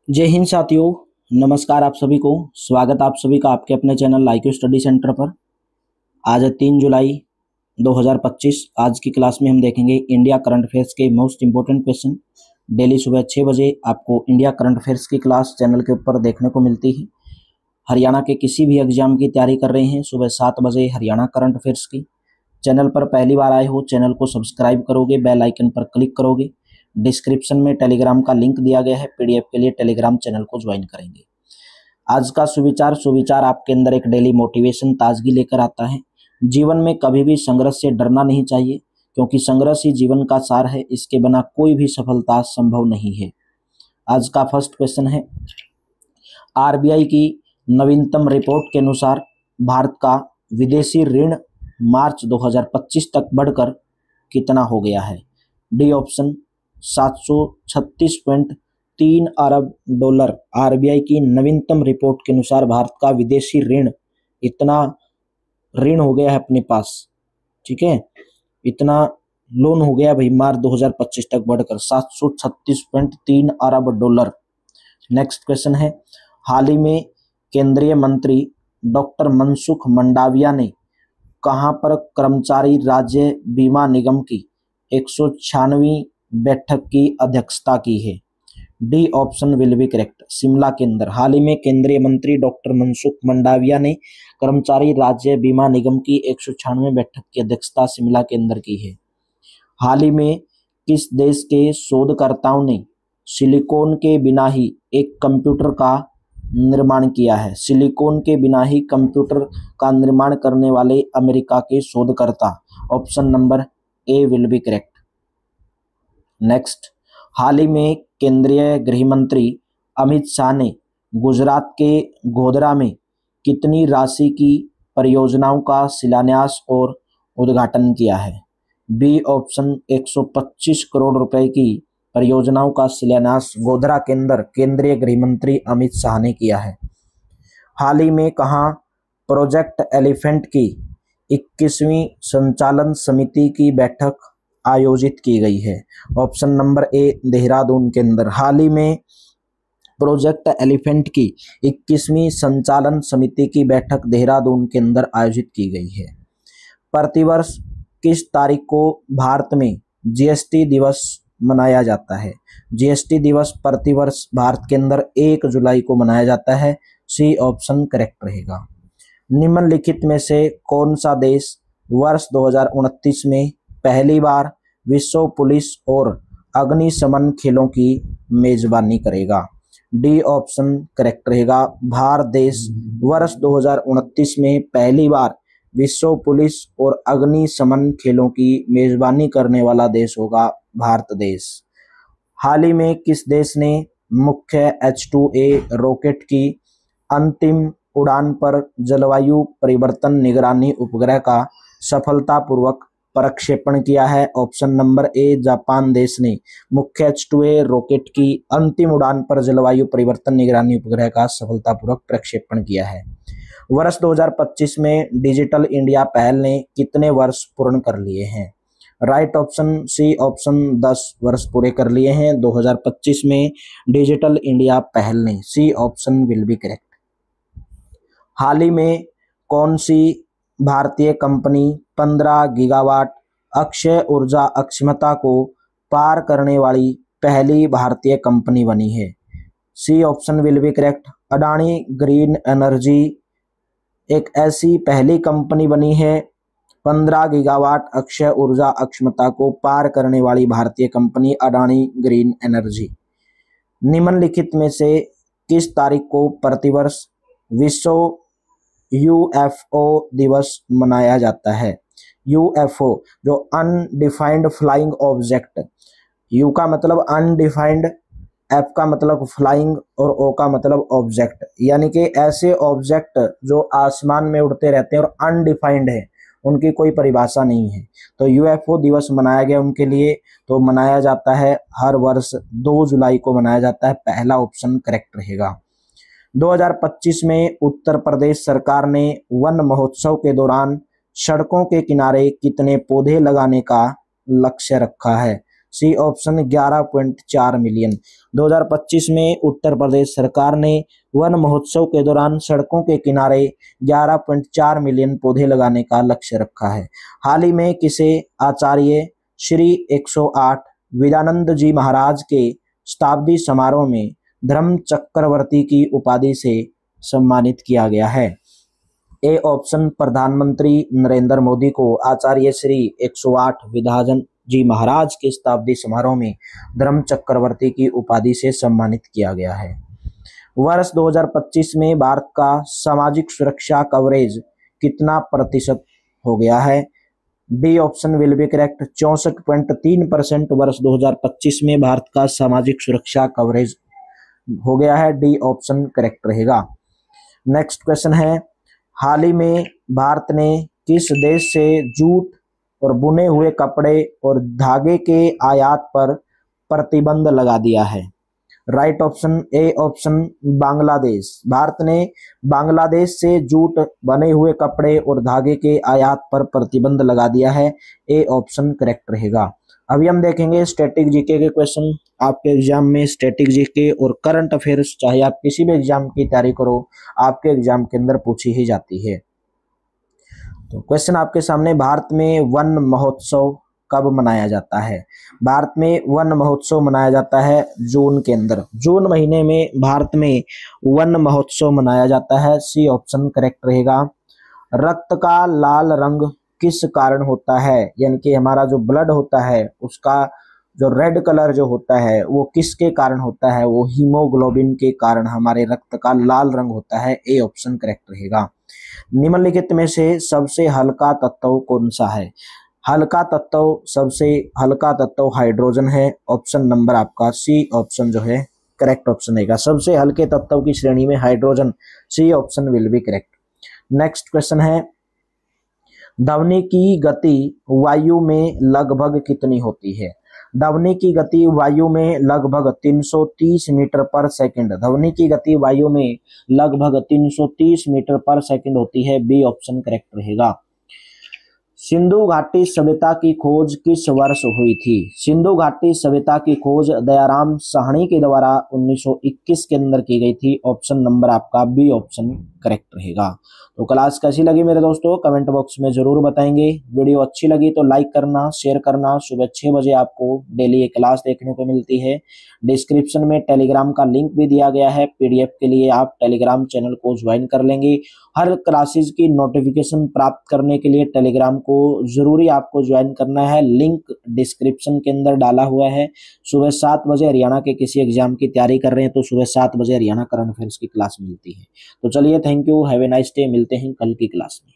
जय हिंद साथियों। नमस्कार आप सभी को। स्वागत आप सभी का आपके अपने चैनल लाइक्यू स्टडी सेंटर पर। आज है 3 जुलाई 2025। आज की क्लास में हम देखेंगे इंडिया करंट अफेयर्स के मोस्ट इंपोर्टेंट क्वेश्चन। डेली सुबह 6 बजे आपको इंडिया करंट अफेयर्स की क्लास चैनल के ऊपर देखने को मिलती है। हरियाणा के किसी भी एग्जाम की तैयारी कर रहे हैं, सुबह 7 बजे हरियाणा करंट अफेयर्स की चैनल पर पहली बार आए हो, चैनल को सब्सक्राइब करोगे, बेल आइकन पर क्लिक करोगे। डिस्क्रिप्शन में टेलीग्राम का लिंक दिया गया है, पीडीएफ के लिए टेलीग्राम चैनल को ज्वाइन करेंगे। आज का सुविचार आपके अंदर एक डेली मोटिवेशन ताजगी लेकर आता है। जीवन में कभी भी संघर्ष से डरना नहीं चाहिए, क्योंकि संघर्ष ही जीवन का सार है। इसके बिना कोई भी सफलता संभव नहीं है। आज का फर्स्ट क्वेश्चन है, आरबीआई की नवीनतम रिपोर्ट के अनुसार भारत का विदेशी ऋण मार्च 2025 तक बढ़कर कितना हो गया है? डी ऑप्शन 736.3 अरब डॉलर। आरबीआई की नवीनतम रिपोर्ट के अनुसार भारत का विदेशी ऋण इतना ऋण हो गया है अपने पास, ठीक है, इतना लोन हो गया भाई मार्च 2025 तक बढ़कर 736.3 अरब डॉलर। नेक्स्ट क्वेश्चन है, हाल ही में केंद्रीय मंत्री डॉक्टर मनसुख मंडाविया ने कहां पर कर्मचारी राज्य बीमा निगम की 196वीं बैठक की अध्यक्षता की है? D option will be correct, Shimla के अंदर। हाल ही में केंद्रीय मंत्री डॉक्टर मनसुख मंडाविया ने कर्मचारी राज्य बीमा निगम की 196वीं बैठक की अध्यक्षता शिमला के अंदर की है। हाल ही में किस देश के शोधकर्ताओं ने सिलिकॉन के बिना ही एक कंप्यूटर का निर्माण किया है? सिलिकॉन के बिना ही कंप्यूटर का निर्माण करने वाले अमेरिका के शोधकर्ता। Option number A will be correct. Next, हाल ही में केंद्रीय गृह मंत्री अमित शाह ने गुजरात के गोधरा में कितनी राशि की परियोजनाओं का शिलान्यास और उद्घाटन किया है? बी ऑप्शन 125 करोड़ रुपए की परियोजनाओं का शिलान्यास गोधरा के अंदर केंद्रीय गृह मंत्री अमित शाह ने किया है। हाल ही में कहां प्रोजेक्ट एलिफेंट की 21वीं संचालन समिति की बैठक आयोजित की गई है? ऑप्शन नंबर ए देहरादून के अंदर। हाल ही में प्रोजेक्ट एलिफेंट की 21वीं संचालन समिति की बैठक देहरादून के अंदर आयोजित की गई है। प्रतिवर्ष किस तारीख को भारत में जीएसटी दिवस मनाया जाता है? जीएसटी दिवस प्रतिवर्ष भारत के अंदर 1 जुलाई को मनाया जाता है। सी ऑप्शन करेक्ट रहेगा। निम्नलिखित में से कौन सा देश वर्ष 2029 में पहली बार विश्व पुलिस और अग्निशमन खेलों की मेजबानी करेगा? डी ऑप्शन करेक्ट रहेगा। भारत देश वर्ष 2029 में पहली बार विश्व पुलिस और अग्निशमन खेलों की मेजबानी करने वाला देश होगा भारत देश। हाल ही में किस देश ने मुख्य H2A रॉकेट की अंतिम उड़ान पर जलवायु परिवर्तन निगरानी उपग्रह का सफलतापूर्वक प्रक्षेपण किया है? ऑप्शन नंबर ए जापान देश ने मुख्य H2A रॉकेट की अंतिम उड़ान पर जलवायु परिवर्तन निगरानी उपग्रह का सफलतापूर्वक प्रक्षेपण किया है। वर्ष 2025 में डिजिटल इंडिया पहल ने कितने वर्ष पूर्ण कर लिए हैं? राइट ऑप्शन सी ऑप्शन 10 वर्ष पूरे कर लिए हैं 2025 में डिजिटल इंडिया पहल ने। C option will be correct. हाल ही में कौन सी भारतीय कंपनी 15 गीगावाट अक्षय ऊर्जा अक्षमता को पार करने वाली पहली भारतीय कंपनी बनी है? C option will be correct. Adani green energy एक ऐसी पहली कंपनी बनी है 15 गीगावाट अक्षय ऊर्जा अक्षमता को पार करने वाली भारतीय कंपनी अडानी ग्रीन एनर्जी। निम्नलिखित में से किस तारीख को प्रतिवर्ष विश्व यूएफओ दिवस मनाया जाता है? यूएफओ जो अनडिफाइंड फ्लाइंग ऑब्जेक्ट, यू का मतलब अनडिफाइंड, एफ का मतलब फ्लाइंग और ओ का मतलब ऑब्जेक्ट, यानी कि ऐसे ऑब्जेक्ट जो आसमान में उड़ते रहते हैं और अनडिफाइंड है, उनकी कोई परिभाषा नहीं है। तो यूएफओ दिवस मनाया गया उनके लिए, तो मनाया जाता है हर वर्ष 2 जुलाई को मनाया जाता है। पहला ऑप्शन करेक्ट रहेगा। 2025 में उत्तर प्रदेश सरकार ने वन महोत्सव के दौरान सड़कों के किनारे कितने पौधे लगाने का लक्ष्य रखा है? C option 11.4 million. 2025 में उत्तर प्रदेश सरकार ने वन महोत्सव के दौरान सड़कों के किनारे 11.4 मिलियन पौधे लगाने का लक्ष्य रखा है। हाल ही में किसे आचार्य श्री 108 विद्यानंद जी महाराज के शताब्दी समारोह में धर्म चक्रवर्ती की उपाधि से सम्मानित किया गया है? ए ऑप्शन प्रधानमंत्री नरेंद्र मोदी को आचार्य श्री 108 विद्यानंद जी महाराज के शताब्दी समारोह में धर्म चक्रवर्ती की उपाधि से सम्मानित किया गया है। वर्ष 2025 में भारत का सामाजिक सुरक्षा कवरेज कितना प्रतिशत हो गया है? B option will be correct. 64.3% वर्ष 2025 में भारत का सामाजिक सुरक्षा कवरेज हो गया है। डी ऑप्शन करेक्ट रहेगा। नेक्स्ट क्वेश्चन है, हाल ही में भारत ने किस देश से जूट और बुने हुए कपड़े और धागे के आयात पर प्रतिबंध लगा दिया है? Right option A option Bangladesh. Bharat ने बांग्लादेश से जूट बने हुए कपड़े और धागे के आयात पर प्रतिबंध लगा दिया है। ए ऑप्शन करेक्ट रहेगा। अभी हम देखेंगे स्टैटिक जीके के क्वेश्चन। आपके एग्जाम में स्टैटिक जीके और करंट अफेयर्स, चाहे आप किसी भी एग्जाम की तैयारी करो, आपके एग्जाम के अंदर पूछी ही जाती है। तो क्वेश्चन आपके सामने, भारत में वन महोत्सव कब मनाया जाता है? भारत में वन महोत्सव मनाया जाता है जून के अंदर। जून महीने में भारत में वन महोत्सव मनाया जाता है। सी ऑप्शन करेक्ट रहेगा। रक्त का लाल रंग किस कारण होता है? यानी कि हमारा जो ब्लड होता है उसका जो रेड कलर जो होता है वो किसके कारण होता है? वो हीमोग्लोबिन के कारण हमारे रक्त का लाल रंग होता है। ए ऑप्शन करेक्ट रहेगा। निम्नलिखित में से सबसे हल्का तत्व कौन सा है? हल्का तत्व, सबसे हल्का तत्व हाइड्रोजन है। ऑप्शन नंबर आपका सी ऑप्शन जो है करेक्ट ऑप्शन रहेगा। सबसे हल्के तत्व की श्रेणी में hydrogen, C option will be correct. Next question है, ध्वनि की गति वायु में लगभग कितनी होती है? ध्वनि की गति वायु में लगभग 330 मीटर पर सेकंड। ध्वनि की गति वायु में लगभग 330 मीटर पर सेकंड होती है। बी ऑप्शन करेक्ट रहेगा। सिंधु घाटी सभ्यता की खोज किस वर्ष हुई थी? सिंधु घाटी सभ्यता की खोज दयाराम साहनी के द्वारा 1921 के अंदर की गई थी। ऑप्शन नंबर आपका बी ऑप्शन करेक्ट रहेगा। तो क्लास कैसी लगी मेरे दोस्तों, कमेंट बॉक्स में जरूर बताएंगे। वीडियो अच्छी लगी तो लाइक करना, शेयर करना। सुबह 6 बजे आपको डेली ये क्लास देखने को मिलती है। डिस्क्रिप्शन में टेलीग्राम का लिंक भी दिया गया है। पीडीएफ के लिए आप टेलीग्राम चैनल को ज्वाइन कर लेंगे। हर क्लासेस की नोटिफिकेशन प्राप्त करने के लिए टेलीग्राम को जरूरी आपको ज्वाइन करना है। लिंक डिस्क्रिप्शन के अंदर डाला हुआ है। सुबह 7 बजे हरियाणा के किसी एग्जाम की तैयारी कर रहे हैं तो सुबह 7 बजे हरियाणा करंट अफेयर्स की क्लास मिलती है। तो चलिए, thank you, have a nice day. मिलते हैं कल की क्लास में।